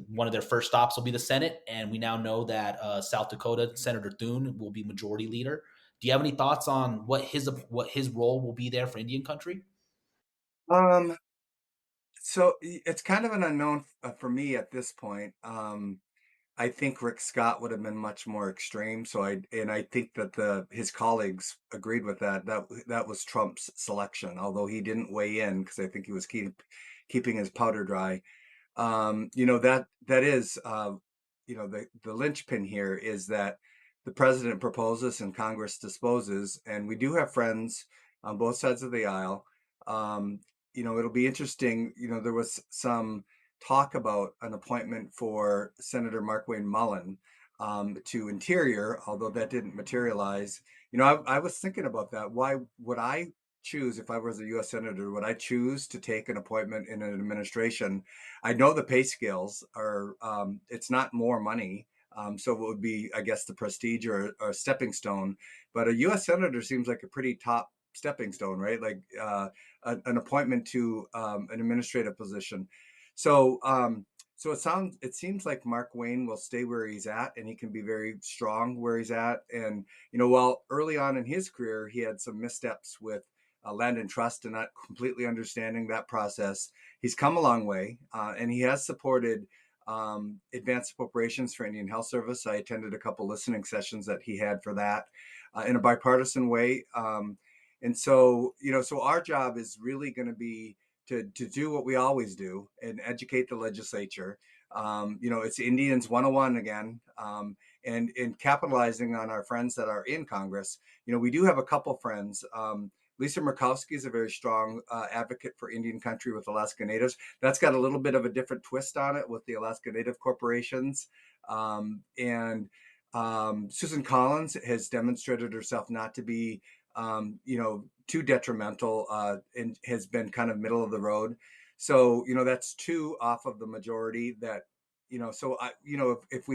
A: One of their first stops will be the Senate, and we now know that South Dakota Senator Thune will be majority leader. Do you have any thoughts on what his role will be there for Indian country?
E: So it's kind of an unknown for me at this point. I think Rick Scott would have been much more extreme. I think that his colleagues agreed with that. That was Trump's selection, although he didn't weigh in because I think he was keeping his powder dry. That is the linchpin here is that the president proposes and Congress disposes, and we do have friends on both sides of the aisle. It'll be interesting. There was some talk about an appointment for Senator Markwayne Mullen to Interior, although that didn't materialize. I was thinking about that. Why would I choose, if I was a U.S. Senator, would I choose to take an appointment in an administration? I know the pay scales are, it's not more money. So it would be, I guess, the prestige or a stepping stone. But a U.S. Senator seems like a pretty top stepping stone, right? Like an appointment to an administrative position. So it seems like Mark Wayne will stay where he's at, and he can be very strong where he's at. And while early on in his career he had some missteps with land and trust and not completely understanding that process, he's come a long way, and he has supported advanced appropriations for Indian Health Service. I attended a couple listening sessions that he had for that in a bipartisan way. And so our job is really going to be to do what we always do and educate the legislature. It's Indians 101 again, and capitalizing on our friends that are in Congress. We do have a couple friends. Lisa Murkowski is a very strong advocate for Indian country with Alaska Natives. That's got a little bit of a different twist on it with the Alaska Native corporations. And Susan Collins has demonstrated herself not to be too detrimental, and has been kind of middle of the road. So, that's two off of the majority that, if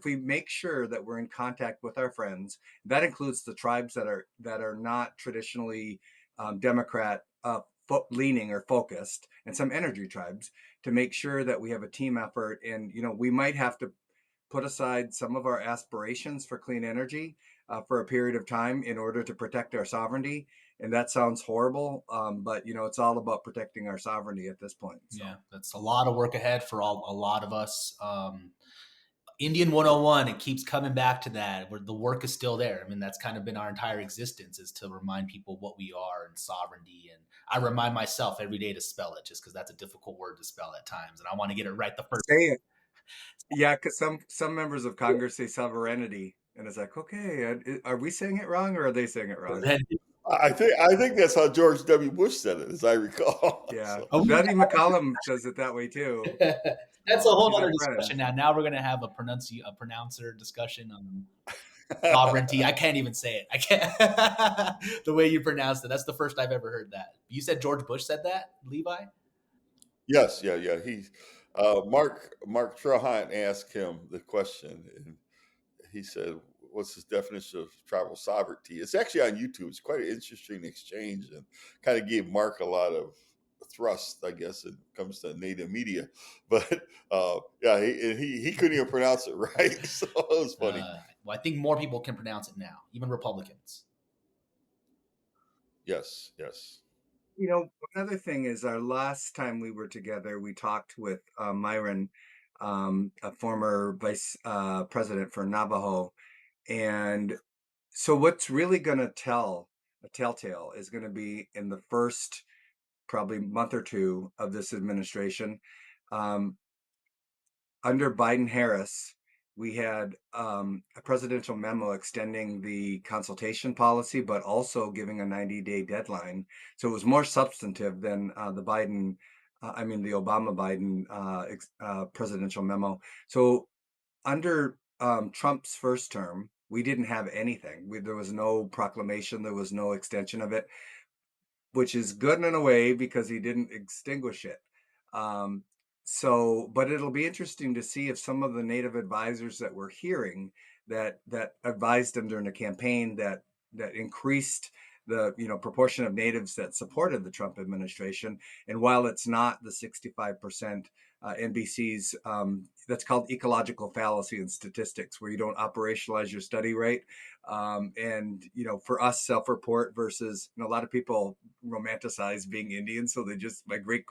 E: we make sure that we're in contact with our friends, that includes the tribes that are not traditionally Democrat leaning or focused, and some energy tribes, to make sure that we have a team effort. And, we might have to put aside some of our aspirations for clean energy for a period of time in order to protect our sovereignty. And that sounds horrible, but it's all about protecting our sovereignty at this point.
A: So. Yeah, that's a lot of work ahead for a lot of us. Indian 101, it keeps coming back to that, where the work is still there. I mean, that's kind of been our entire existence, is to remind people what we are and sovereignty. And I remind myself every day to spell it, just because that's a difficult word to spell at times, and I want to get it right the first
E: time. Say it. Yeah, because some members of Congress say sovereignty, and it's like, okay, are we saying it wrong, or are they saying it wrong?
B: I think that's how George W. Bush said it, as I recall.
E: Yeah, so. Betty McCollum says it that way too.
A: That's a whole
E: She's
A: other
E: our friend.
A: discussion now. Now we're gonna have a pronouncer discussion on sovereignty. I can't even say it. I can't. The way you pronounced it. That's the first I've ever heard that. You said George Bush said that, Levi?
B: Yes, yeah. Mark Trahan asked him the question, and he said, "What's his definition of tribal sovereignty?" It's actually on YouTube. It's quite an interesting exchange, and kind of gave Mark a lot of thrust, I guess, when it comes to native media. But yeah, he couldn't even pronounce it right, so it was funny.
A: Well, I think more people can pronounce it now, even Republicans.
B: Yes.
E: You know, another thing is our last time we were together, we talked with Myron, a former vice president for Navajo. And so what's really going to tell a telltale is going to be in the first probably month or two of this administration. Um, Under Biden-Harris, we had a presidential memo extending the consultation policy, but also giving a 90-day deadline. So it was more substantive than the the Obama-Biden presidential memo. So under Trump's first term, we didn't have anything. There was no proclamation. There was no extension of it, which is good in a way because he didn't extinguish it. Um, but it'll be interesting to see if some of the Native advisors that we're hearing that advised him during the campaign that increased the proportion of Natives that supported the Trump administration. And while it's not the 65%, NBC's that's called ecological fallacy in statistics, where you don't operationalize your study right. And for us, self-report versus a lot of people romanticize being Indian, so my great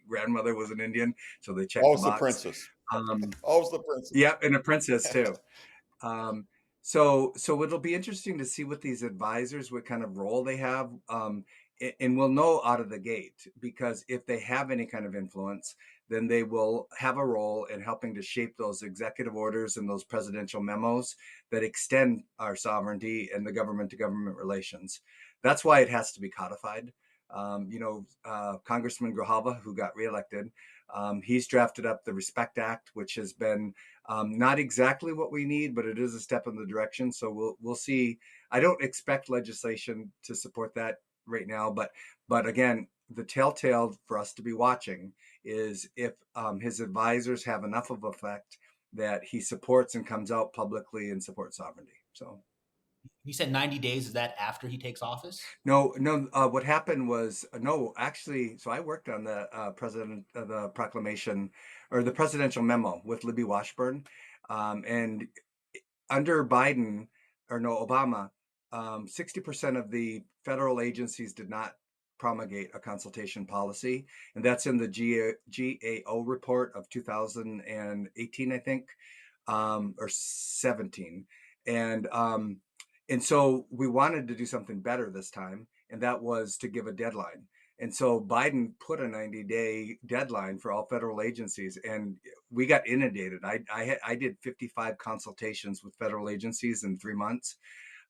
E: grandmother was an Indian, so they checked
B: Always
E: the
B: the
E: box.
B: princess. Always the princess.
E: Yep, and a princess too. So it'll be interesting to see what these advisors, what kind of role they have, and we'll know out of the gate, because if they have any kind of influence, then they will have a role in helping to shape those executive orders and those presidential memos that extend our sovereignty and the government-to-government relations. That's why it has to be codified. Congressman Grijalva, who got reelected, he's drafted up the Respect Act, which has been not exactly what we need, but it is a step in the direction. So we'll see. I don't expect legislation to support that right now, but again, the telltale for us to be watching is if his advisors have enough of effect that he supports and comes out publicly and supports sovereignty. So.
A: You said 90 days. Is that after he takes office?
E: No. What happened was no, actually. So I worked on the the proclamation or the presidential memo with Libby Washburn, and under Biden or no Obama, 60% of the federal agencies did not promulgate a consultation policy, and that's in the GAO report of 2018, I think, or 17, and so we wanted to do something better this time, and that was to give a deadline. And so Biden put a 90-day deadline for all federal agencies, and we got inundated. I did 55 consultations with federal agencies in 3 months,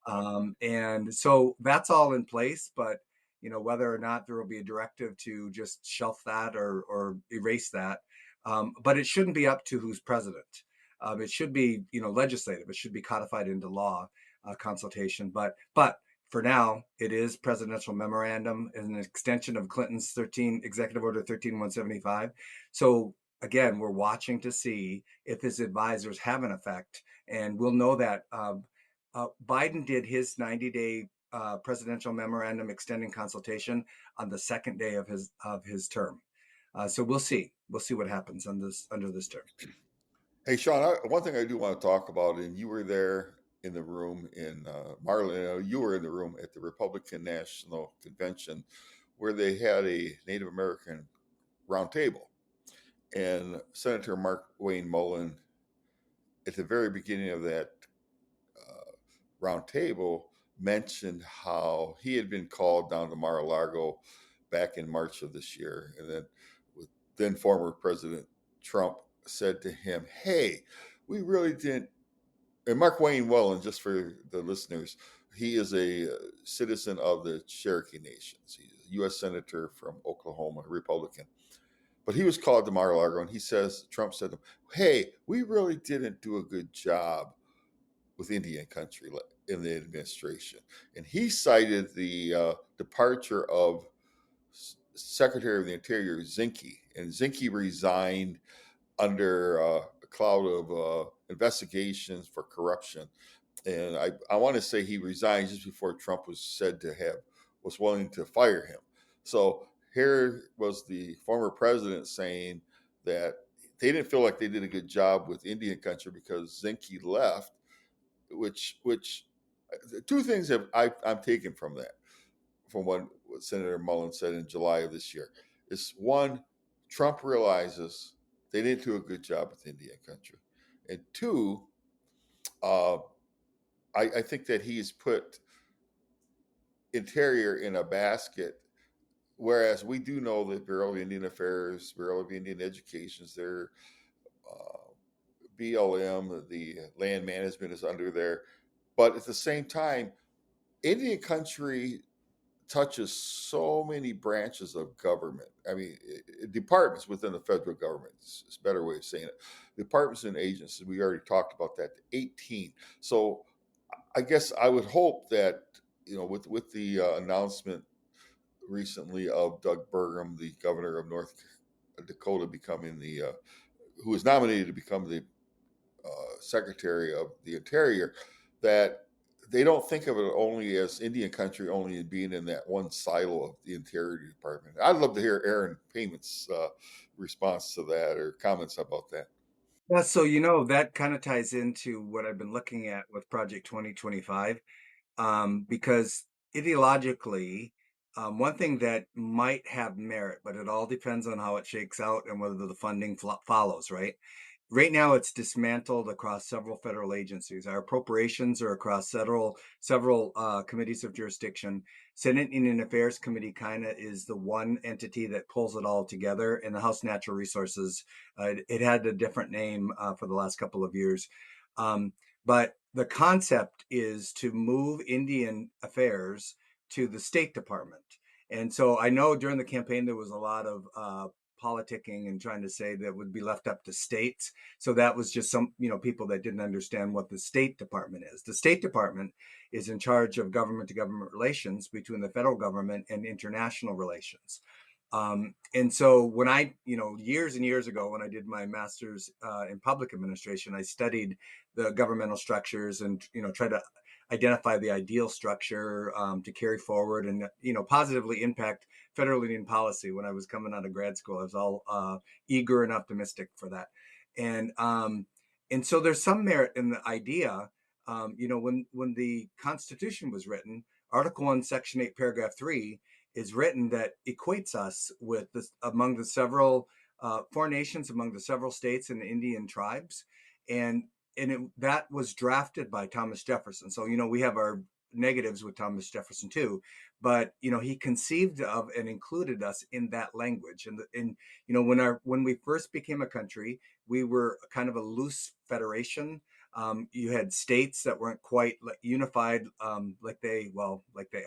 E: and so that's all in place. But whether or not there will be a directive to just shelf that or erase that, but it shouldn't be up to who's president. It should be legislative. It should be codified into law, consultation. But for now, it is presidential memorandum as an extension of Clinton's Executive Order 13175. So again, we're watching to see if his advisors have an effect, and we'll know that. Biden did his 90-day presidential memorandum extending consultation on the second day of his term. So we'll see. We'll see what happens under this term.
B: Hey, Sean, one thing I do want to talk about, and you were there in the room in Marlon, you were in the room at the Republican National Convention where they had a Native American roundtable. And Senator Mark Wayne Mullen, at the very beginning of that roundtable, mentioned how he had been called down to Mar-a-Lago back in March of this year. And then former President Trump said to him, "Hey, we really didn't." And Mark Wayne Mullen, just for the listeners, he is a citizen of the Cherokee Nations. He's a U.S. Senator from Oklahoma, Republican. But he was called to Mar-a-Lago, and he says, Trump said to him, "Hey, we really didn't do a good job with Indian country in the administration." And he cited the departure of Secretary of the Interior Zinke, and Zinke resigned under a cloud of investigations for corruption. And I want to say he resigned just before Trump was willing to fire him. So here was the former president saying that they didn't feel like they did a good job with Indian country because Zinke left, which two things I'm taking from that, from what Senator Mullen said in July of this year, is one, Trump realizes they didn't do a good job with Indian country, and two, uh, I think that he's put Interior in a basket, whereas we do know that Bureau of Indian Affairs, Bureau of Indian Educations, their BLM, the land management is under there, but at the same time, Indian country touches so many branches of government. I mean, departments within the federal government is a better way of saying it. Departments and agencies, we already talked about that, 18. So I guess I would hope that, with the announcement recently of Doug Burgum, the governor of North Dakota, becoming who was nominated to become the Secretary of the Interior, that they don't think of it only as Indian country, only in being in that one silo of the Interior Department. I'd love to hear Aaron Payment's response to that or comments about that.
E: Yeah, so that kind of ties into what I've been looking at with Project 2025, because ideologically, one thing that might have merit, but it all depends on how it shakes out and whether the funding follows, right? Right now, it's dismantled across several federal agencies. Our appropriations are across several committees of jurisdiction. Senate Indian Affairs Committee kind of is the one entity that pulls it all together. And the House Natural Resources, it had a different name for the last couple of years. But the concept is to move Indian affairs to the State Department. And so I know during the campaign there was a lot of politicking and trying to say that would be left up to states. So that was just some, people that didn't understand what the State Department is. The State Department is in charge of government to government relations between the federal government and international relations. And so when years and years ago, when I did my master's in public administration, I studied the governmental structures and, try to identify the ideal structure to carry forward and, positively impact federal Indian policy. When I was coming out of grad school, I was all eager and optimistic for that. And so there's some merit in the idea, when the Constitution was written, Article 1, Section 8, Paragraph 3, is written that equates us with among the several foreign nations, among the several states and the Indian tribes, and that was drafted by Thomas Jefferson. So we have our negatives with Thomas Jefferson too, but he conceived of and included us in that language. And when we first became a country, we were kind of a loose federation. You had states that weren't quite unified like they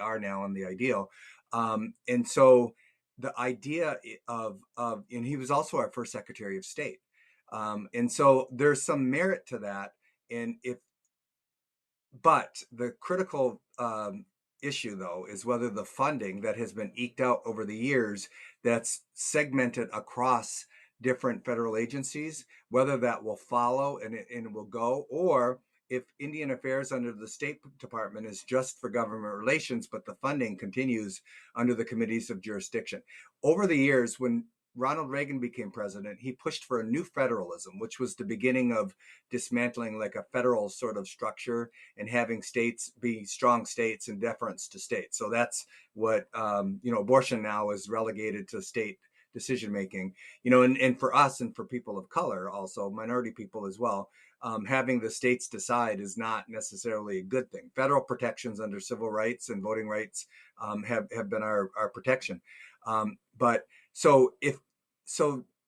E: are now in the ideal. And so the idea and he was also our first Secretary of State. And so there's some merit to that. And but the critical issue, though, is whether the funding that has been eked out over the years, that's segmented across different federal agencies, whether that will follow and it will go, or if Indian Affairs under the State Department is just for government relations, but the funding continues under the committees of jurisdiction. Over the years, when Ronald Reagan became president, he pushed for a new federalism, which was the beginning of dismantling like a federal sort of structure and having states be strong states and deference to states. So that's what, abortion now is relegated to state decision making, and for us and for people of color, also minority people as well, having the states decide is not necessarily a good thing. Federal protections under civil rights and voting rights have been our protection. But so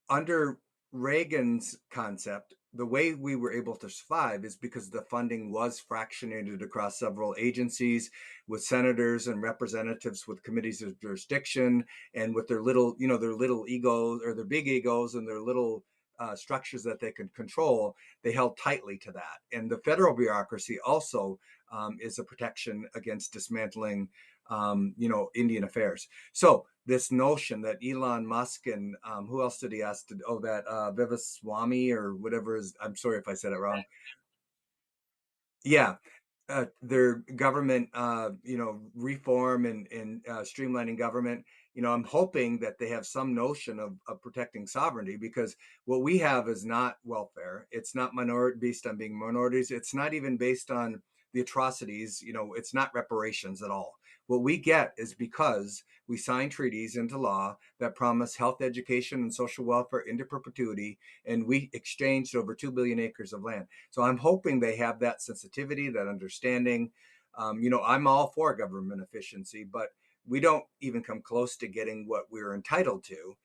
E: under Reagan's concept, the way we were able to survive is because the funding was fractionated across several agencies, with senators and representatives with committees of jurisdiction, and with their little, their little egos or their big egos and their little structures that they could control. They held tightly to that. And the federal bureaucracy also is a protection against dismantling, Indian affairs. So this notion that Elon Musk and who else did he ask to? Oh, that Vivaswamy or whatever is. I'm sorry if I said it wrong. Yeah, their government, reform and streamlining government. I'm hoping that they have some notion of protecting sovereignty, because what we have is not welfare. It's not based on being minorities. It's not even based on the atrocities. It's not reparations at all. What we get is because we sign treaties into law that promise health, education, and social welfare into perpetuity, and we exchanged over 2 billion acres of land. So I'm hoping they have that sensitivity, that understanding. I'm all for government efficiency, but we don't even come close to getting what we're entitled to,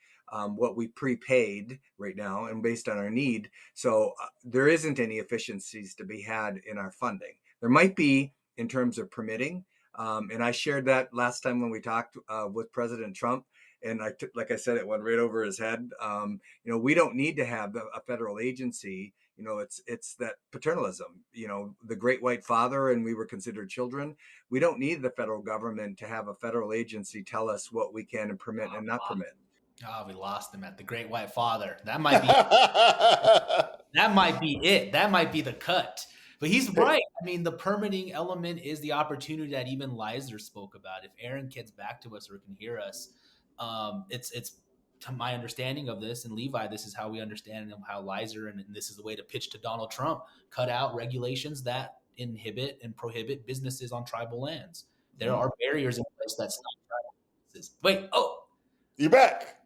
E: what we prepaid right now and based on our need. So there isn't any efficiencies to be had in our funding. There might be in terms of permitting. And I shared that last time when we talked with President Trump. And like I said, it went right over his head. We don't need to have a federal agency. It's that paternalism, the great white father, and we were considered children. We don't need the federal government to have a federal agency tell us what we can permit and not permit.
A: Oh, we lost him at the great white father. That might be that might be it. That might be the cut. But he's right. I mean, the permitting element is the opportunity that even Lizer spoke about. If Aaron gets back to us or can hear us, it's to my understanding of this, and Levi, this is how we understand how Lizer, and this is the way to pitch to Donald Trump, cut out regulations that inhibit and prohibit businesses on tribal lands. There are barriers in place that stop tribal businesses. Wait,
B: you're back.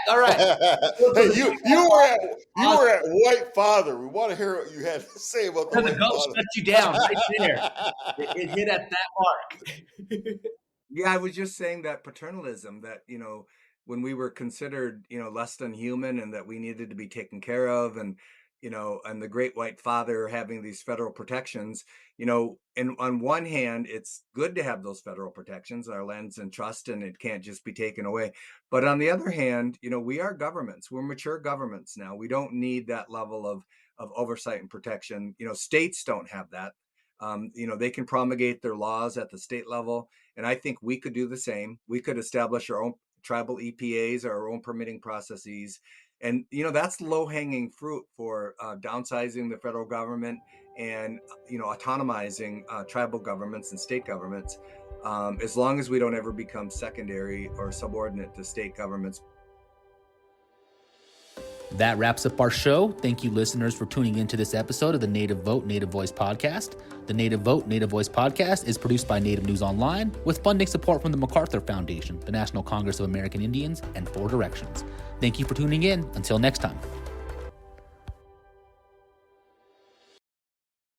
A: All right.
B: Hey, you were at White Father. We want to hear what you had to say about the White
A: ghost
B: Father.
A: shut you down right there. It hit at that mark.
E: Yeah, I was just saying that paternalism, that, when we were considered, less than human, and that we needed to be taken care of, and, and the great white father having these federal protections, and on one hand, it's good to have those federal protections. Our land's in trust and it can't just be taken away. But on the other hand, we are governments. We're mature governments now. We don't need that level of oversight and protection. States don't have that. They can promulgate their laws at the state level. And I think we could do the same. We could establish our own tribal EPAs, our own permitting processes. And, that's low-hanging fruit for downsizing the federal government and, autonomizing tribal governments and state governments, as long as we don't ever become secondary or subordinate to state governments.
A: That wraps up our show. Thank you, listeners, for tuning into this episode of the Native Vote, Native Voice podcast. The Native Vote, Native Voice podcast is produced by Native News Online with funding support from the MacArthur Foundation, the National Congress of American Indians, and 4 Directions. Thank you for tuning in. Until next time.